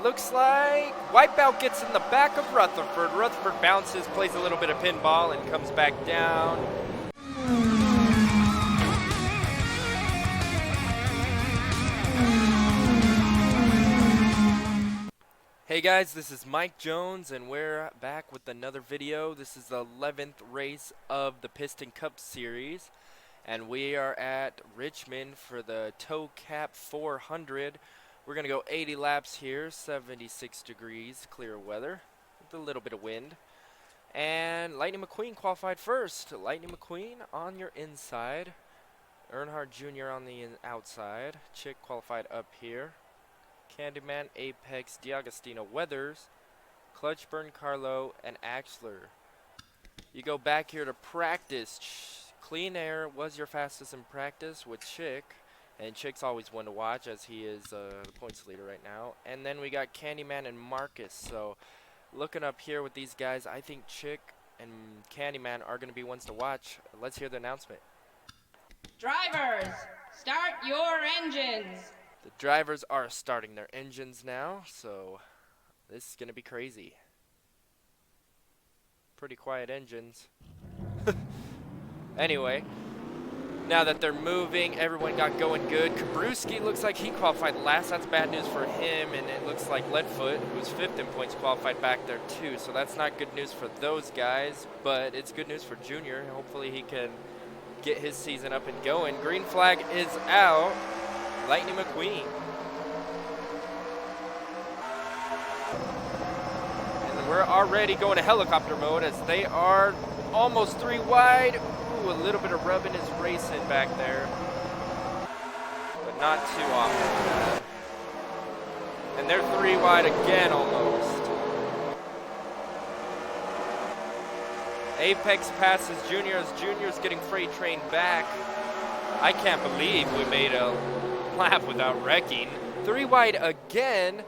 looks like Wipeout gets in the back of Rutherford. Rutherford bounces, plays a little bit of pinball, and comes back down. Hey guys, this is Mike Jones, and we're back with another video. This is the 11th race of the Piston Cup Series, and we are at Richmond for the Toe Cap 400. We're going to go 80 laps here, 76 degrees, clear weather, with a little bit of wind. And Lightning McQueen qualified first. Lightning McQueen on your inside. Earnhardt Jr. on the outside. Chick qualified up here. Candyman, Apex, D'Agostino, Weathers, Clutchburn, Carlo, and Axler. You go back here to practice. Clean Air was your fastest in practice with Chick. And Chick's always one to watch as he is the points leader right now. And then we got Candyman and Marcus. So looking up here with these guys, I think Chick and Candyman are going to be ones to watch. Let's hear the announcement. Drivers, start your engines. The drivers are starting their engines now, so this is going to be crazy. Pretty quiet engines. Anyway, now that they're moving, everyone got going good. Kabrewski looks like he qualified last. That's bad news for him, and it looks like Leadfoot, who's 5th in points, qualified back there too. So that's not good news for those guys, but it's good news for Junior. Hopefully he can get his season up and going. Green flag is out. Lightning McQueen. And we're already going to helicopter mode as they are almost 3 wide. Ooh, a little bit of rubbing is racing back there, but not too often. And they're 3 wide again almost. Apex passes Junior as Junior's getting freight train back. I can't believe we made a lap without wrecking. 3 wide again,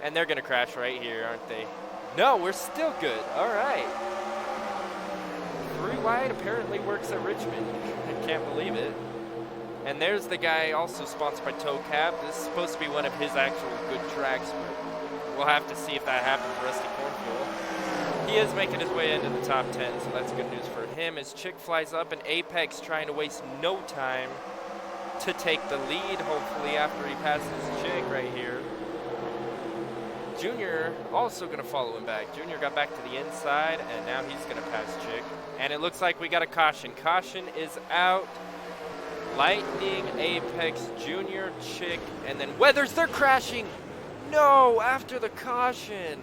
and they're gonna crash right here, aren't they? No, we're still good. All right. 3 wide apparently works at Richmond. I can't believe it. And there's the guy also sponsored by Toe Cap. This is supposed to be one of his actual good tracks, but we'll have to see if that happens. Rusty Cornfield. He is making his way into the top 10, so that's good news for him as Chick flies up and Apex trying to waste no time to take the lead, hopefully, after he passes Chick right here. Junior also going to follow him back. Junior got back to the inside, and now he's going to pass Chick. And it looks like we got a caution. Caution is out. Lightning, Apex, Junior, Chick, and then Weathers. They're crashing. No, after the caution.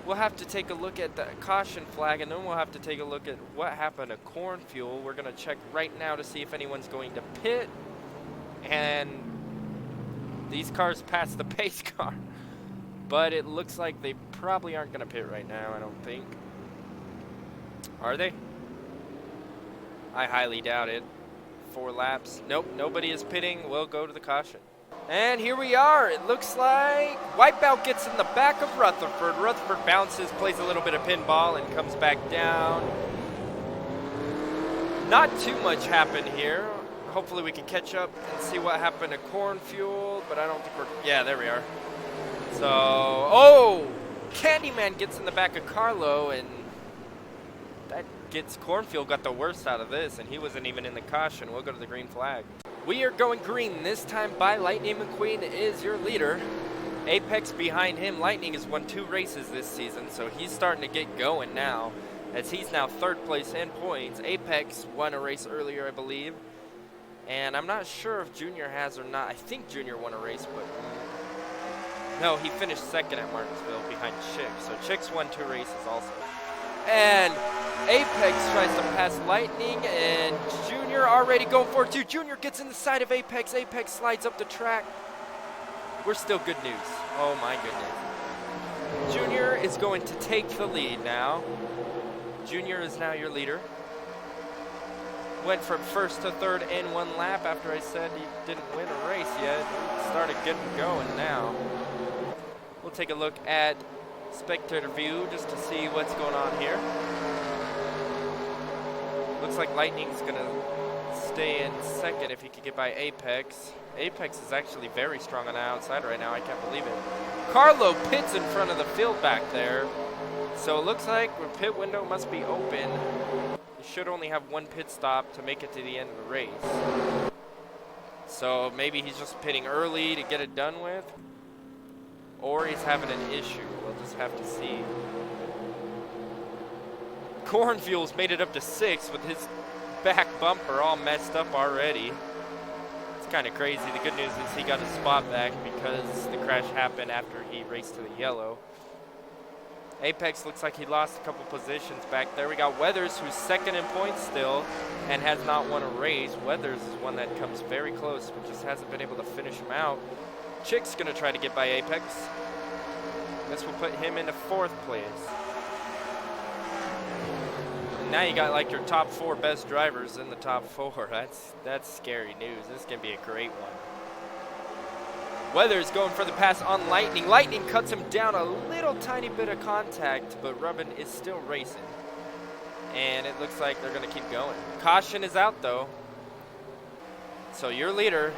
We'll have to take a look at the caution flag, and then we'll have to take a look at what happened to Corn Fuel. We're going to check right now to see if anyone's going to pit. And these cars passed the pace car. But it looks like they probably aren't going to pit right now, I don't think. Are they? I highly doubt it. 4 laps. Nope, nobody is pitting. We'll go to the caution. And here we are. It looks like Wipeout gets in the back of Rutherford. Rutherford bounces, plays a little bit of pinball, and comes back down. Not too much happened here. Hopefully we can catch up and see what happened to Corn Fuel, but I don't think we're... Yeah, there we are. So, oh! Candyman gets in the back of Carlo, and that gets Cornfield got the worst out of this, and he wasn't even in the caution. We'll go to the green flag. We are going green this time by Lightning McQueen is your leader. Apex behind him. Lightning has won 2 races this season, so he's starting to get going now, as he's now 3rd place in points. Apex won a race earlier, I believe, and I'm not sure if Junior has or not. I think Junior won a race, but no, he finished 2nd at Martinsville behind Chick, so Chick's won 2 races also. And Apex tries to pass Lightning, and Junior already going for it too. Junior gets in the side of Apex. Apex slides up the track. We're still good news. Oh my goodness. Junior is going to take the lead now. Junior is now your leader. Went from 1st to 3rd in 1 lap after I said he didn't win a race yet. Started getting going now. We'll take a look at spectator view just to see what's going on here. Looks like Lightning's gonna stay in 2nd if he could get by Apex. Apex is actually very strong on the outside right now. I can't believe it. Carlo pits in front of the field back there. So it looks like the pit window must be open. You should only have one pit stop to make it to the end of the race. So maybe he's just pitting early to get it done with. Or he's having an issue. We'll just have to see. Cornfuel's made it up to 6 with his back bumper all messed up already. It's kind of crazy. The good news is he got his spot back because the crash happened after he raced to the yellow. Apex looks like he lost a couple positions back there. We got Weathers, who's second in points still and has not won a race. Weathers is one that comes very close but just hasn't been able to finish him out. Chick's going to try to get by Apex. This will put him into 4th place. And now you got like your top 4 best drivers in the top 4. That's scary news. This is going to be a great one. Weathers going for the pass on Lightning. Lightning cuts him down a little tiny bit of contact, but Rubbin is still racing. And it looks like they're going to keep going. Caution is out though. So your leader,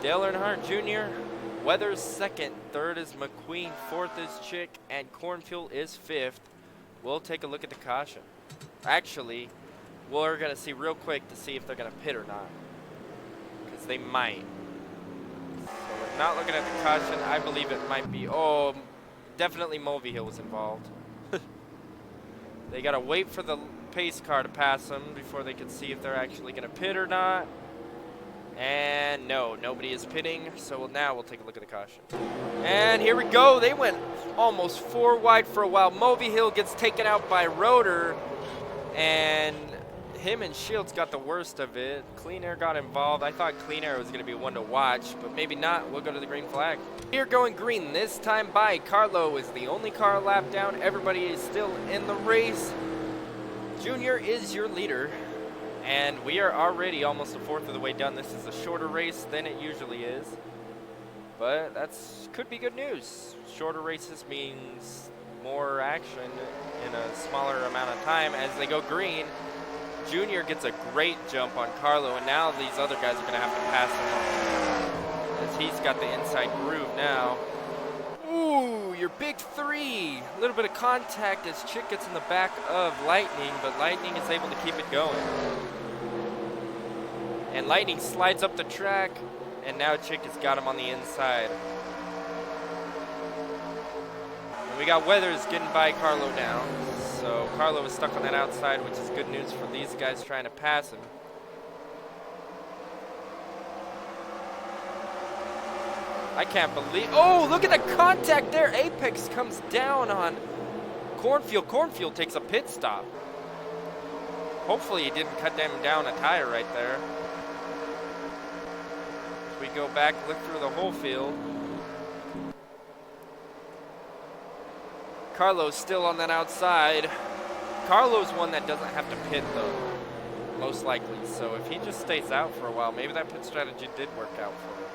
Dale Earnhardt Jr., Weathers 2nd, 3rd is McQueen, 4th is Chick, and Cornfuel is 5th. We'll take a look at the caution. Actually, we're going to see real quick to see if they're going to pit or not. Because they might. So we're not looking at the caution. I believe it might be. Oh, definitely Mulvihill was involved. They got to wait for the pace car to pass them before they can see if they're actually going to pit or not. And no, nobody is pitting. So now we'll take a look at the caution. And here we go. They went almost 4 wide for a while. Mulvihill gets taken out by Rotor. And him and Shields got the worst of it. Clean Air got involved. I thought Clean Air was going to be one to watch, but maybe not. We'll go to the green flag. We're going green this time by. Carlo is the only car lap down. Everybody is still in the race. Junior is your leader, and we are already almost 1/4 of the way done. This is a shorter race than it usually is, but that's could be good news. Shorter races means more action in a smaller amount of time. As they go green, Junior gets a great jump on Carlo, and now these other guys are going to have to pass him as he's got the inside groove now. Ooh, your big 3. A little bit of contact as Chick gets in the back of Lightning, but Lightning is able to keep it going. And Lightning slides up the track, and now Chick has got him on the inside. And we got Weathers getting by Carlo now. So Carlo is stuck on that outside, which is good news for these guys trying to pass him. I can't believe, oh, look at the contact there. Apex comes down on Cornfuel. Cornfuel takes a pit stop. Hopefully he didn't cut them down a tire right there. We go back, look through the whole field. Carlo's still on that outside. Carlo's one that doesn't have to pit though, most likely. So if he just stays out for a while, maybe that pit strategy did work out for him.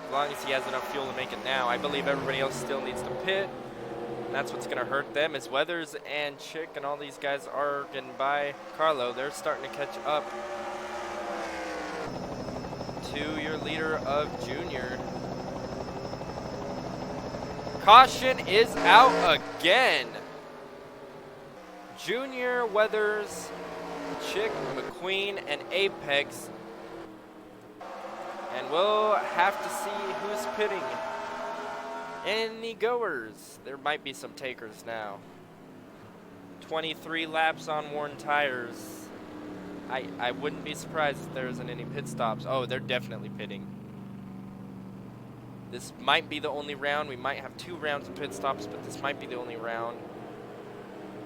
As long as he has enough fuel to make it now. I believe everybody else still needs to pit. And that's what's gonna hurt them is Weathers and Chick and all these guys are getting by Carlo. They're starting to catch up to your leader of Junior. Caution is out again. Junior, Weathers, Chick, McQueen, and Apex. And we'll have to see who's pitting. Any goers? There might be some takers now. 23 laps on worn tires. I wouldn't be surprised if there isn't any pit stops. Oh, they're definitely pitting. This might be the only round. We might have 2 rounds of pit stops, but this might be the only round.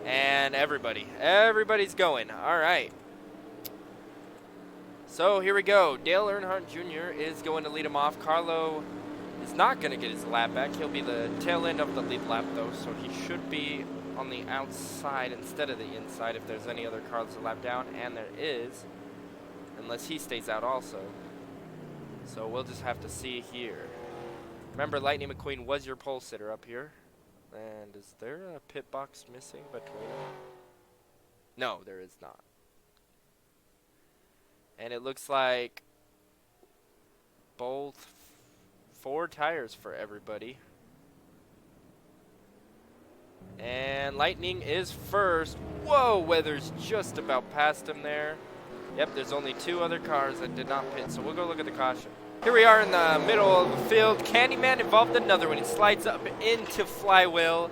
And everybody's going. All right. So here we go. Dale Earnhardt Jr. is going to lead him off. Carlo is not going to get his lap back. He'll be the tail end of the lead lap, though, so he should be on the outside instead of the inside if there's any other cars to lap down, and there is, unless he stays out also. So we'll just have to see here. Remember, Lightning McQueen was your pole sitter up here. And is there a pit box missing between them? No, there is not. And it looks like both 4 tires for everybody. And Lightning is first. Whoa, Weathers just about passed him there. Yep, there's only 2 other cars that did not pit, so we'll go look at the caution. Here we are in the middle of the field. Candyman involved another one. He slides up into Flywheel,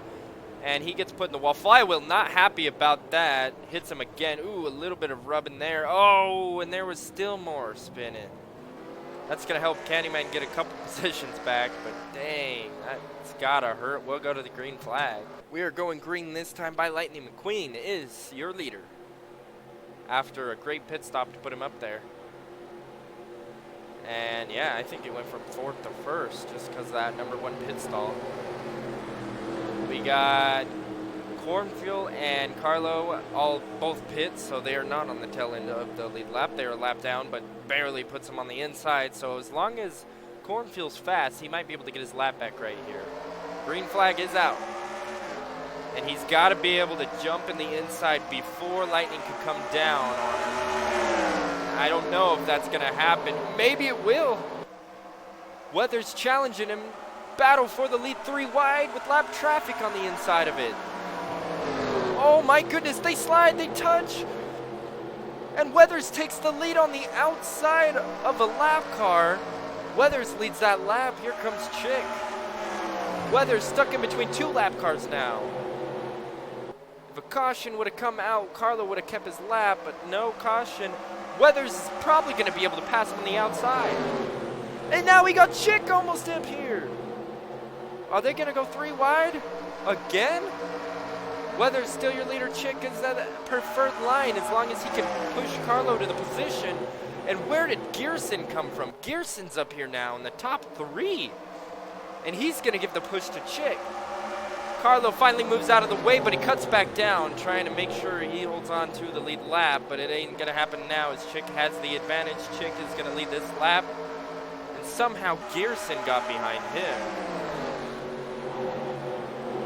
and he gets put in the wall. Flywheel not happy about that. Hits him again. Ooh, a little bit of rubbing there. Oh, and there was still more spinning. That's going to help Candyman get a couple positions back, but dang, that's got to hurt. We'll go to the green flag. We are going green this time by Lightning McQueen is your leader after a great pit stop to put him up there. And yeah, I think he went from 4th to 1st just because of that #1 pit stall. We got Cornfuel and Carlo both pits, so they are not on the tail end of the lead lap. They are a lap down, but barely puts them on the inside. So as long as Cornfuel's fast, he might be able to get his lap back right here. Green flag is out. And he's got to be able to jump in the inside before Lightning can come down on him. I don't know if that's going to happen. Maybe it will. Weathers challenging him. Battle for the lead 3 wide with lap traffic on the inside of it. Oh my goodness, they slide, they touch. And Weathers takes the lead on the outside of a lap car. Weathers leads that lap. Here comes Chick. Weathers stuck in between 2 lap cars now. If a caution would have come out, Carlo would have kept his lap, but no caution. Weathers is probably going to be able to pass him on the outside. And now we got Chick almost up here. Are they going to go 3 wide again? Weathers still your leader. Chick is that preferred line as long as he can push Carlo to the position. And where did Gearson come from? Gearson's up here now in the top 3. And he's going to give the push to Chick. Carlo finally moves out of the way, but he cuts back down, trying to make sure he holds on to the lead lap, but it ain't going to happen now as Chick has the advantage. Chick is going to lead this lap, and somehow Gearson got behind him.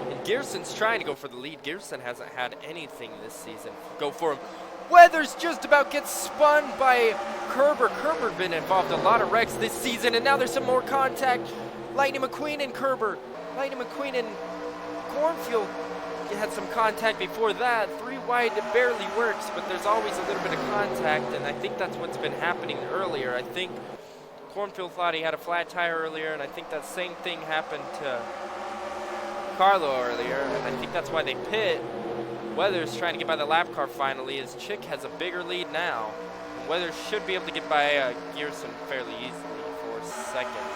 And Gearson's trying to go for the lead. Gearson hasn't had anything this season go for him. Weathers just about gets spun by Kerber. Kerber been involved in a lot of wrecks this season, and now there's some more contact. Lightning McQueen and Kerber. Lightning McQueen and Cornfield had some contact before that. 3 wide, it barely works, but there's always a little bit of contact, and I think that's what's been happening earlier. I think Cornfield thought he had a flat tire earlier, and I think that same thing happened to Carlo earlier, and I think that's why they pit. Weathers trying to get by the lap car finally, as Chick has a bigger lead now. Weathers should be able to get by Gearson fairly easily for 2nd.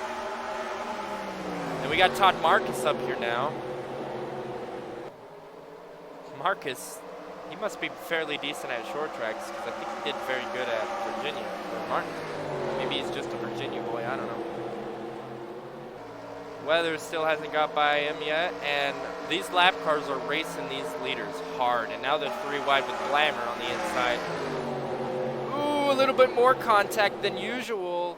And we got Todd Marcus up here now. Marcus, he must be fairly decent at short tracks because I think he did very good at Virginia. Or Martin. Maybe he's just a Virginia boy, I don't know. Weathers still hasn't got by him yet, and these lap cars are racing these leaders hard, and now they're 3 wide with Glamour on the inside. Ooh, a little bit more contact than usual.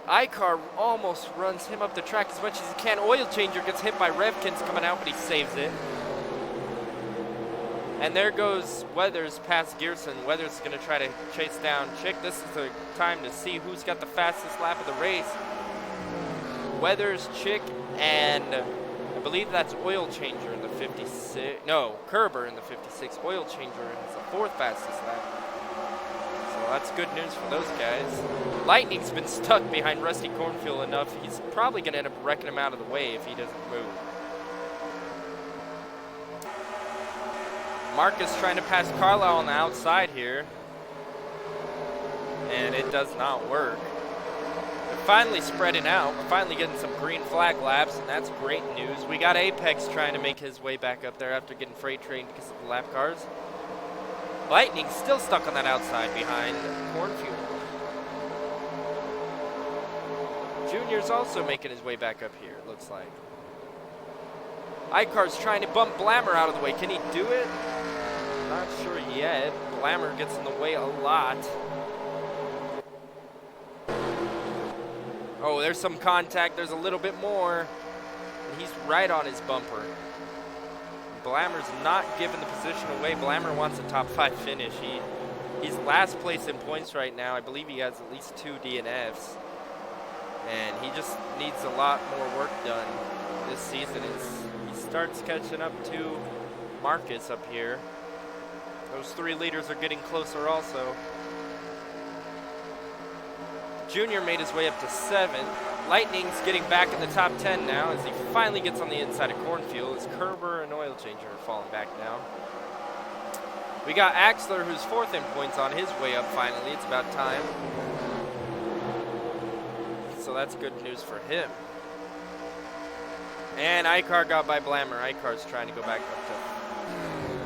iCar almost runs him up the track as much as he can. Oil Changer gets hit by Revkins coming out, but he saves it. And there goes Weathers past Gearson. Weathers is going to try to chase down Chick. This is the time to see who's got the fastest lap of the race. Weathers, Chick, and I believe that's Oil Changer in the 56. No, Kerber in the 56. Oil Changer is the 4th fastest lap. So that's good news for those guys. Lightning's been stuck behind Rusty Cornfield enough. He's probably going to end up wrecking him out of the way if he doesn't move. Marcus trying to pass Carlisle on the outside here. And it does not work. They're finally spreading out. We're finally getting some green flag laps, and that's great news. We got Apex trying to make his way back up there after getting freight trained because of the lap cars. Lightning still stuck on that outside behind Cornfield. Junior's also making his way back up here, it looks like. iCar's trying to bump Blammer out of the way. Can he do it? Not sure yet. Blammer gets in the way a lot. Oh, there's some contact. There's a little bit more. And he's right on his bumper. Blammer's not giving the position away. Blammer wants a top 5 finish. He's last place in points right now. I believe he has at least 2 DNFs. And he just needs a lot more work done this season as he starts catching up to Marcus up here. Those 3 leaders are getting closer also. Junior made his way up to 7th. Lightning's getting back in the top 10 now as he finally gets on the inside of Cornfield as Kerber and Oil Changer are falling back now. We got Axler, who's 4th in points, on his way up finally. It's about time. So that's good news for him. And Icar got by Blammer. Icar's trying to go back up to...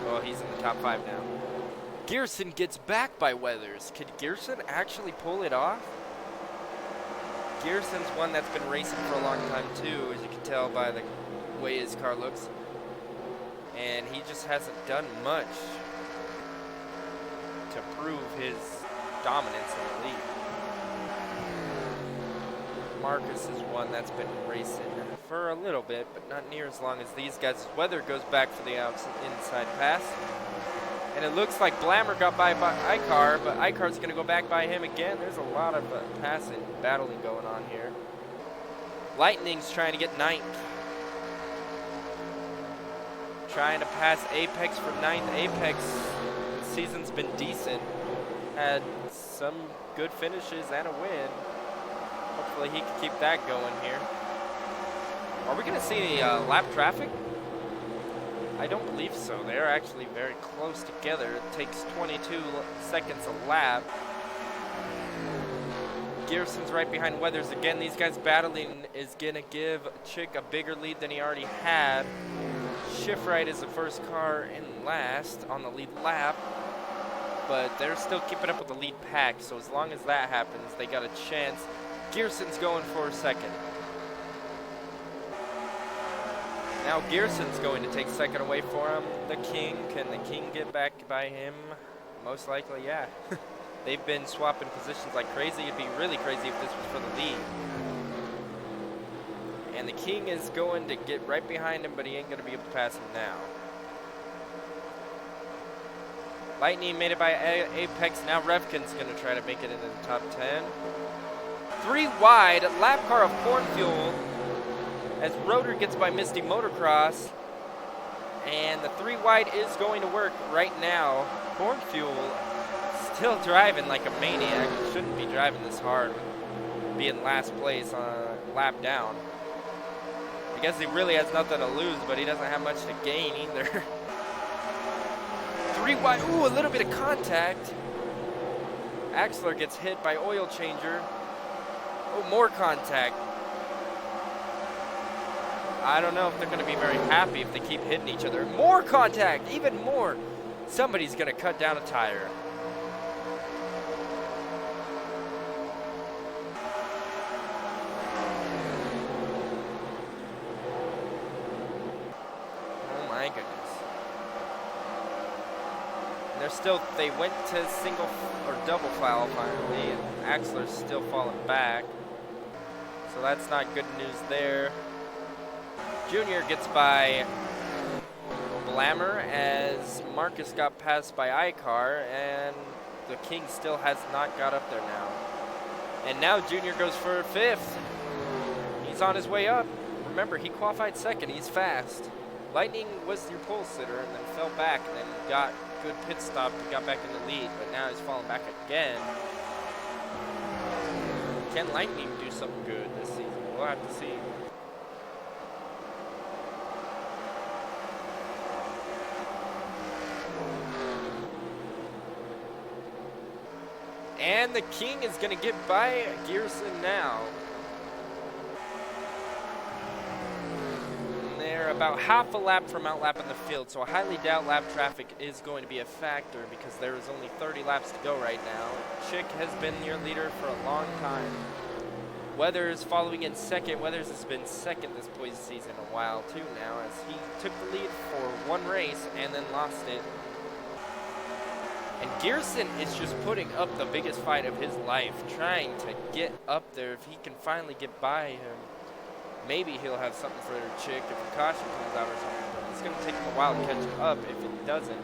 Well, he's in the top 5 now. Gearson gets back by Weathers. Could Gearson actually pull it off? Gearson's one that's been racing for a long time too, as you can tell by the way his car looks. And he just hasn't done much to prove his dominance in the league. Marcus is one that's been racing for a little bit, but not near as long as these guys. Weather goes back for the inside pass. And it looks like Blammer got by Icar, but Icar's going to go back by him again. There's a lot of passing, battling going on here. Lightning's trying to get 9th. Trying to pass Apex for 9th. Apex, season's been decent. Had some good finishes and a win. Hopefully he can keep that going here. Are we going to see lap traffic? I don't believe so. They're actually very close together. It takes 22 seconds a lap. Gearson's right behind Weathers again. These guys battling is going to give Chick a bigger lead than he already had. Shiftright is the first car in last on the lead lap, but they're still keeping up with the lead pack, so as long as that happens, they got a chance. Gearson's going for 2nd. Now Gearson's going to take 2nd away for him. The King, can the King get back by him? Most likely, yeah. They've been swapping positions like crazy. It'd be really crazy if this was for the lead. And the King is going to get right behind him, but he ain't going to be able to pass him now. Lightning made it by Apex. Now Revkin's going to try to make it into the top 10. 3 wide, lap car of Cornfuel as Rotor gets by Misty Motocross. And the 3 wide is going to work right now. Cornfuel still driving like a maniac. Shouldn't be driving this hard, being last place on a lap down. I guess he really has nothing to lose, but he doesn't have much to gain either. 3 wide, ooh, a little bit of contact. Axler gets hit by Oil Changer. Oh, more contact. I don't know if they're going to be very happy if they keep hitting each other. More contact, even more. Somebody's going to cut down a tire. Oh my goodness. And they're still, they went to single or double foul finally, and Axler's still falling back. So that's not good news there. Junior gets by Blammer as Marcus got passed by Icar, and the King still has not got up there now. And now Junior goes for 5th. He's on his way up. Remember, he qualified 2nd. He's fast. Lightning was your pole sitter and then fell back and then got good pit stop and got back in the lead, but now he's falling back again. Can Lightning do something good this season? We'll have to see. And the King is going to get by Gearson now. And they're about half a lap from outlapping the field, so I highly doubt lap traffic is going to be a factor because there is only 30 laps to go right now. Chick has been your leader for a long time. Weathers following in 2nd. Weathers has been 2nd this poise season a while too now, as he took the lead for 1 race and then lost it. And Gearson is just putting up the biggest fight of his life, trying to get up there. If he can finally get by him, maybe he'll have something for Chick if a caution comes out or something. But it's going to take him a while to catch up if it doesn't.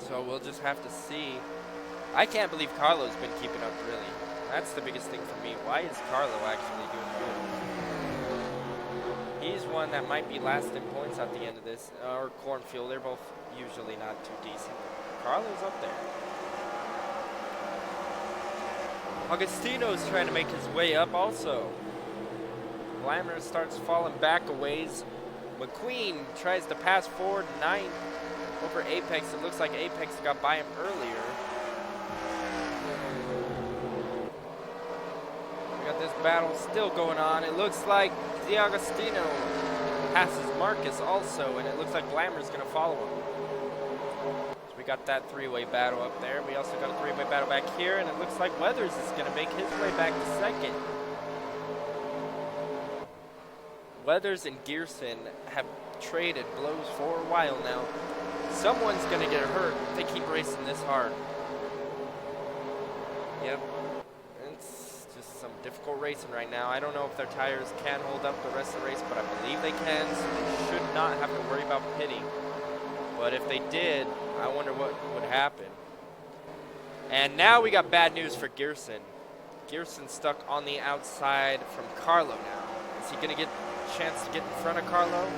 So we'll just have to see. I can't believe Carlo's been keeping up, really. That's the biggest thing for me. Why is Carlo actually doing good? He's one that might be last in points at the end of this, or Cornfield. They're both usually not too decent. Carlo's up there. Agostino's trying to make his way up also. Glamour starts falling back a ways. McQueen tries to pass forward 9th over Apex. It looks like Apex got by him earlier. We got this battle still going on. It looks like D'Agostino passes Marcus also, and it looks like Glamour's going to follow him. So we got that three-way battle up there. We also got a three-way battle back here, and it looks like Weathers is going to make his way back to second. Weathers and Gearson have traded blows for a while now. Someone's going to get hurt if they keep racing this hard. Yep. It's just some difficult racing right now. I don't know if their tires can hold up the rest of the race, but I believe they can, so they should not have to worry about pitting. But if they did, I wonder what would happen. And now we got bad news for Gearson. Gearson's stuck on the outside from Carlo now. Is he going to get a chance to get in front of Carlo?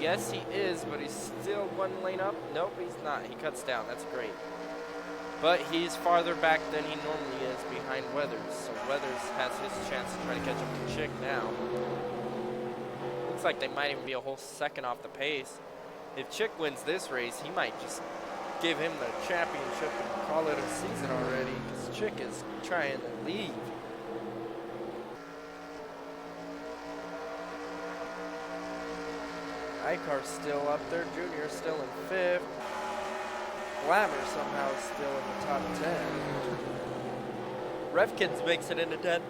Yes, he is, but he's still one lane up. Nope, he's not. He cuts down. That's great. But he's farther back than he normally is behind Weathers. So Weathers has his chance to try to catch up to Chick now. Looks like they might even be a whole second off the pace. If Chick wins this race, he might just give him the championship and call it a season already, because Chick is trying to leave. Icar's still up there. Junior still in 5th. Glamour somehow is still in the top 10. Revkins makes it into 10th.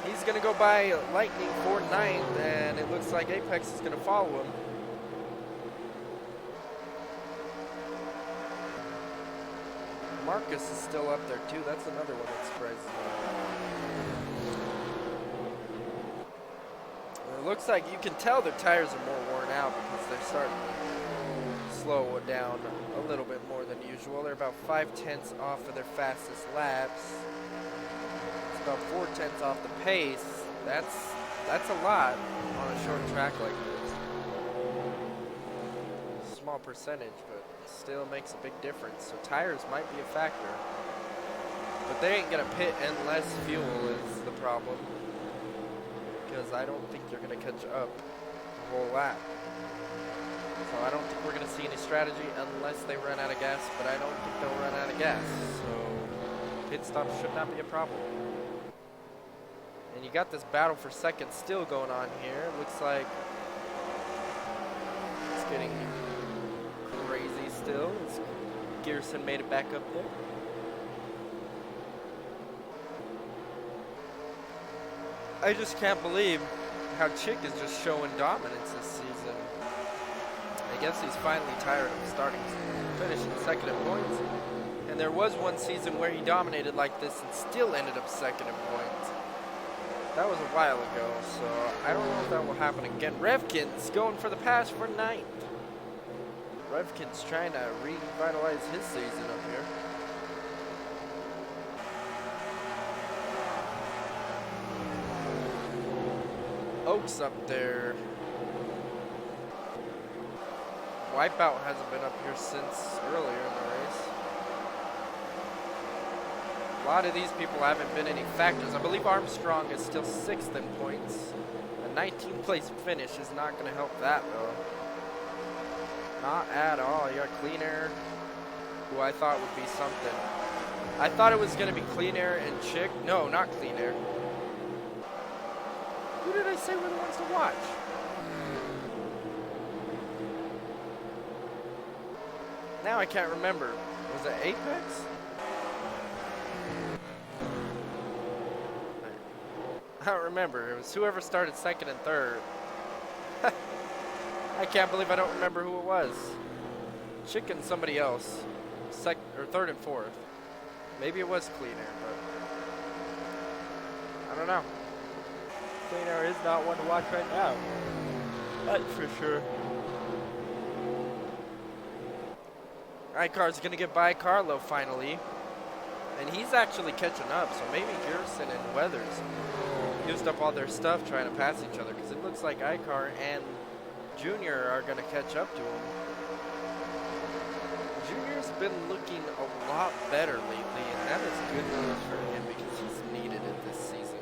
He's going to go by Lightning for 9th, and it looks like Apex is going to follow him. Marcus is still up there too. That's another one that surprises me. It looks like you can tell their tires are more worn out because they're starting to slow down a little bit more than usual. They're about 5/10 off of their fastest laps. It's about 4/10 off the pace. That's a lot on a short track like this. Small percentage, but still makes a big difference. So tires might be a factor. But they ain't gonna pit unless fuel is the problem. Because I don't think they're going to catch up the whole lap. So I don't think we're going to see any strategy unless they run out of gas, but I don't think they'll run out of gas. So pit stop should not be a problem. And you got this battle for second still going on here. Looks like it's getting crazy still. Gearson made it back up there. I just can't believe how Chick is just showing dominance this season. I guess he's finally tired of finishing second in points. And there was one season where he dominated like this and still ended up second in points. That was a while ago, so I don't know if that will happen again. Revkins going for the pass for 9th. Revkins trying to revitalize his season up here. Oaks up there. Wipeout hasn't been up here since earlier in the race. A lot of these people haven't been any factors. I believe Armstrong is still 6th in points. A 19th place finish is not going to help that though. Not at all. You got Clean Air, who I thought would be something. I thought it was going to be Clean Air and Chick. No, not Clean Air. Who did I say were the ones to watch? Now I can't remember. Was it Apex? I don't remember. It was whoever started 2nd and 3rd. I can't believe I don't remember who it was. Chick and somebody else. 3rd and 4th. Maybe it was Clean Air, but I don't know. Clean Air is not one to watch right now. That's for sure. Icar's going to get by Carlo finally. And he's actually catching up, so maybe Gerson and Weathers used up all their stuff trying to pass each other, because it looks like Icar and Junior are going to catch up to him. Junior's been looking a lot better lately, and that is good news for him because he's needed it this season.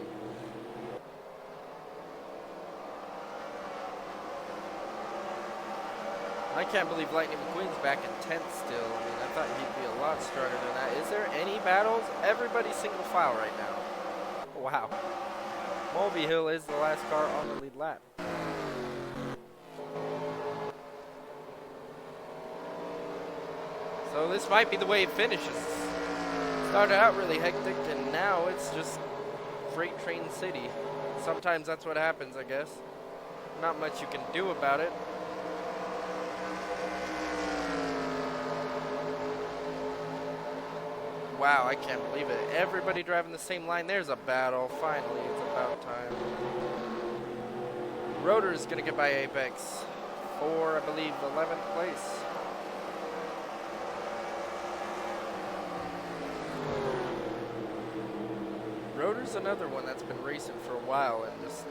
I can't believe Lightning McQueen's back in 10th still. I mean, I thought he'd be a lot stronger than that. Is there any battles? Everybody's single file right now. Wow. Mulvey Hill is the last car on the lead lap. So this might be the way it finishes. Started out really hectic, and now it's just freight train city. Sometimes that's what happens, I guess. Not much you can do about it. Wow, I can't believe it. Everybody driving the same line. There's a battle. Finally, it's about time. Rotor's going to get by Apex for, I believe, 11th place. Rotor's another one that's been racing for a while and just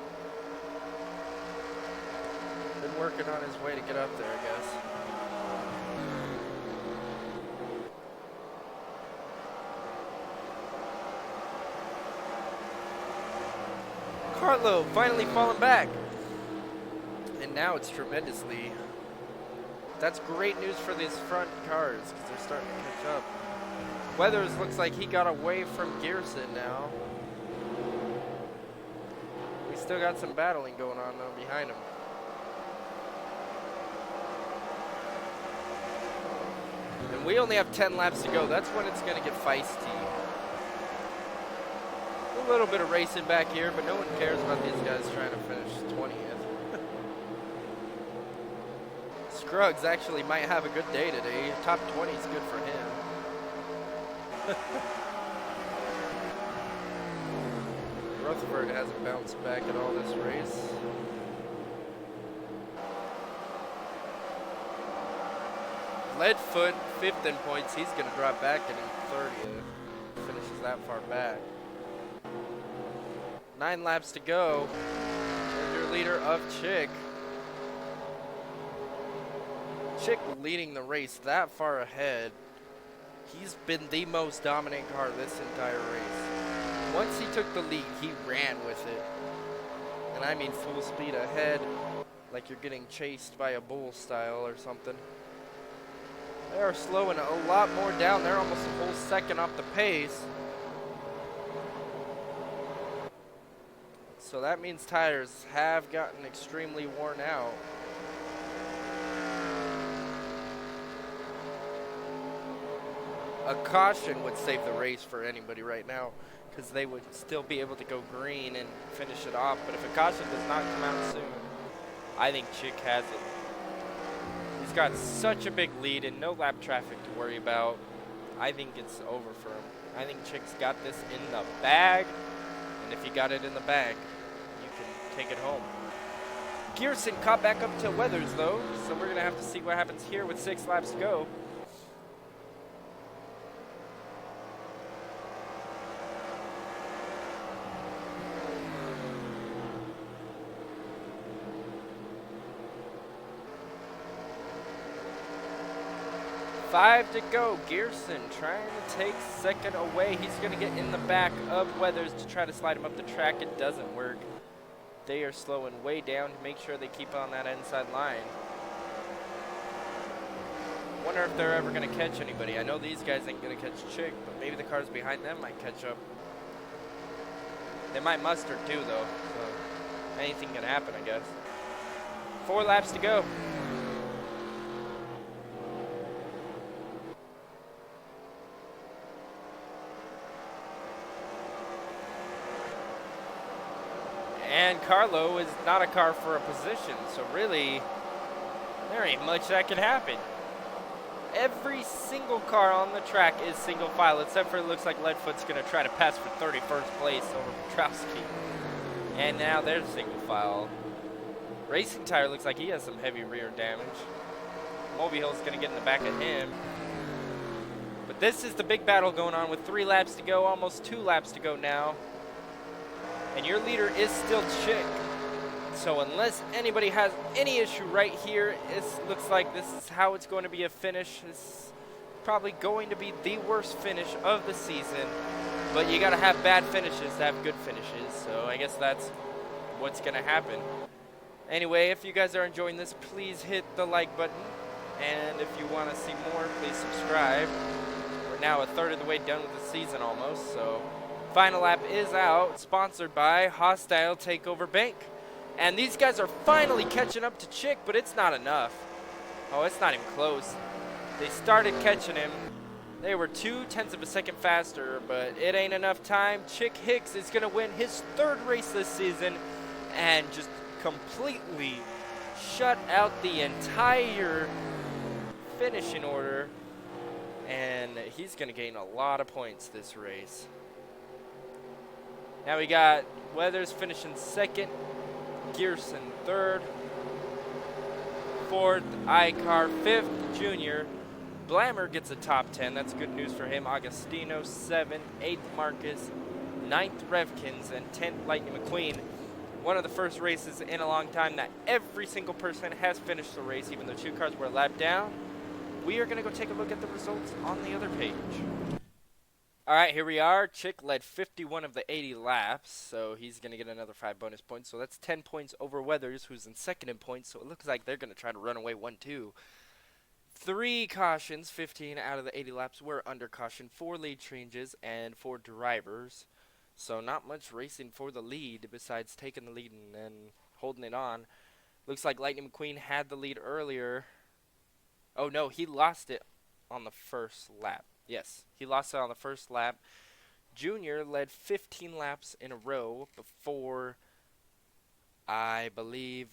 been working on his way to get up there, I guess. Carlo finally falling back. And now it's tremendously. That's great news for these front cars because they're starting to catch up. Weathers looks like he got away from Gearson now. We still got some battling going on though behind him. And we only have 10 laps to go. That's when it's going to get feisty. A little bit of racing back here, but no one cares about these guys trying to finish 20th. Scruggs actually might have a good day today. Top 20 is good for him. Rutherford hasn't bounced back at all this race. Leadfoot, 5th in points. He's going to drop back and in 30th. Finishes that far back. 9 laps to go. And your leader of Chick. Chick leading the race that far ahead. He's been the most dominant car this entire race. Once he took the lead, he ran with it. And I mean full speed ahead, like you're getting chased by a bull style or something. They are slowing a lot more down. They're almost a whole second off the pace. So that means tires have gotten extremely worn out. A caution would save the race for anybody right now because they would still be able to go green and finish it off. But if a caution does not come out soon, I think Chick has it. He's got such a big lead and no lap traffic to worry about. I think it's over for him. I think Chick's got this in the bag. And if you got it in the bag, you can take it home. Gearson caught back up to Weathers though, so we're gonna have to see what happens here with 6 laps to go. Five to go. Gearson trying to take second away. He's going to get in the back of Weathers to try to slide him up the track. It doesn't work. They are slowing way down to make sure they keep on that inside line. Wonder if they're ever going to catch anybody. I know these guys ain't going to catch Chick, but maybe the cars behind them might catch up. They might muster too, though. So anything can happen, I guess. 4 laps to go. And Carlo is not a car for a position, so really, there ain't much that can happen. Every single car on the track is single file, except for it looks like Leadfoot's going to try to pass for 31st place over Petrowski. And now there's single file. Racing Tire looks like he has some heavy rear damage. Mulvey Hill's going to get in the back of him. But this is the big battle going on with 3 laps to go, almost 2 laps to go now. And your leader is still Chick. So unless anybody has any issue right here, it looks like this is how it's going to be a finish. It's probably going to be the worst finish of the season. But you got to have bad finishes to have good finishes. So I guess that's what's going to happen. Anyway, if you guys are enjoying this, please hit the like button. And if you want to see more, please subscribe. We're now a third of the way done with the season almost. So final lap is out, sponsored by Hostile Takeover Bank. And these guys are finally catching up to Chick, but it's not enough. Oh, it's not even close. They started catching him. They were 0.2 of a second faster, but it ain't enough time. Chick Hicks is going to win his 3rd race this season and just completely shut out the entire finishing order. And he's going to gain a lot of points this race. Now we got Weathers finishing 2nd. Gearson 3rd, 4th, Icar 5th, Junior. Blammer gets a top 10. That's good news for him. Agostino 7th, 8th Marcus, 9th Revkins, and 10th Lightning McQueen. One of the first races in a long time that every single person has finished the race, even though 2 cars were a lap down. We are going to go take a look at the results on the other page. All right, here we are. Chick led 51 of the 80 laps, so he's going to get another 5 bonus points. So that's 10 points over Weathers, who's in 2nd in points. So it looks like they're going to try to run away 1-2. 3 cautions, 15 out of the 80 laps were under caution. 4 lead changes and 4 drivers. So not much racing for the lead besides taking the lead and then holding it on. Looks like Lightning McQueen had the lead earlier. Oh, no, he lost it on the 1st lap. Yes, he lost it on the 1st lap. Junior led 15 laps in a row before, I believe,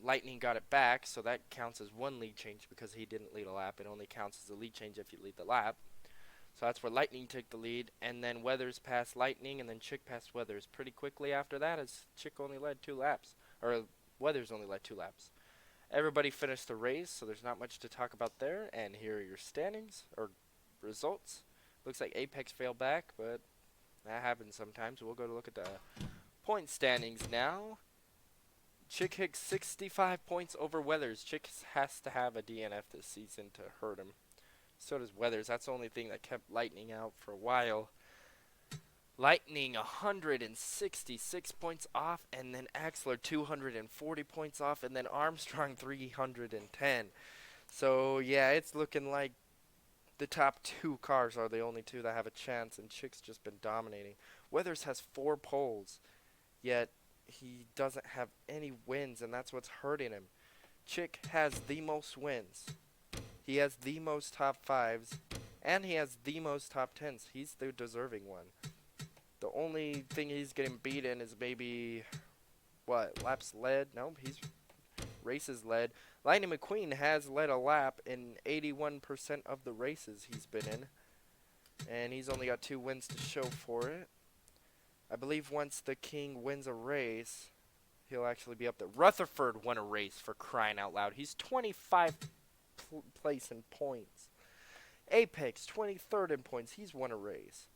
Lightning got it back, so that counts as 1 lead change because he didn't lead a lap. It only counts as a lead change if you lead the lap. So that's where Lightning took the lead, and then Weathers passed Lightning, and then Chick passed Weathers pretty quickly after that, as Chick only led 2 laps, or Weathers only led 2 laps. Everybody finished the race, so there's not much to talk about there. And here are your standings, or results. Looks like Apex failed back, but that happens sometimes. We'll go to look at the point standings now. Chick Hicks 65 points over Weathers. Chick has to have a DNF this season to hurt him. So does Weathers. That's the only thing that kept Lightning out for a while. Lightning 166 points off, and then Axler 240 points off, and then Armstrong 310. So yeah, it's looking like the top 2 cars are the only 2 that have a chance, and Chick's just been dominating. Weathers has 4 poles, yet he doesn't have any wins, and that's what's hurting him. Chick has the most wins. He has the most top 5s, and he has the most top 10s. He's the deserving one. The only thing he's getting beat in is maybe, what, laps led? No, he's races led. Lightning McQueen has led a lap in 81% of the races he's been in. And he's only got 2 wins to show for it. I believe once the King wins a race, he'll actually be up there. Rutherford won a race, for crying out loud. He's 25th place in points. Apex, 23rd in points. He's won a race.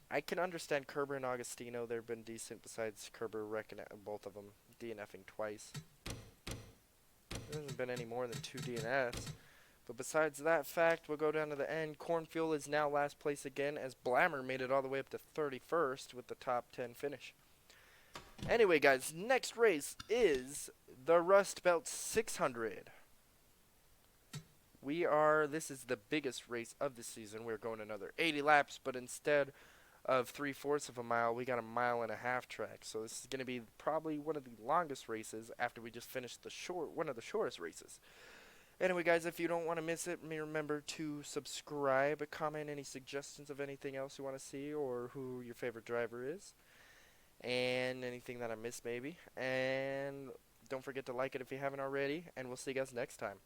I can understand Kerber and Agostino. They've been decent besides Kerber wrecking both of them, DNFing twice. There hasn't been any more than 2 DNFs. But besides that fact, we'll go down to the end. Cornfuel is now last place again, as Blammer made it all the way up to 31st with the top 10 finish. Anyway, guys, next race is the Rust Belt 600. This is the biggest race of the season. We're going another 80 laps, but instead of 3/4 of a mile, we got a 1.5 mile track. So this is going to be probably one of the longest races after we just finished one of the shortest races. Anyway, guys, if you don't want to miss it, remember to subscribe, comment any suggestions of anything else you want to see, or who your favorite driver is, and anything that I missed maybe. And don't forget to like it if you haven't already, and we'll see you guys next time.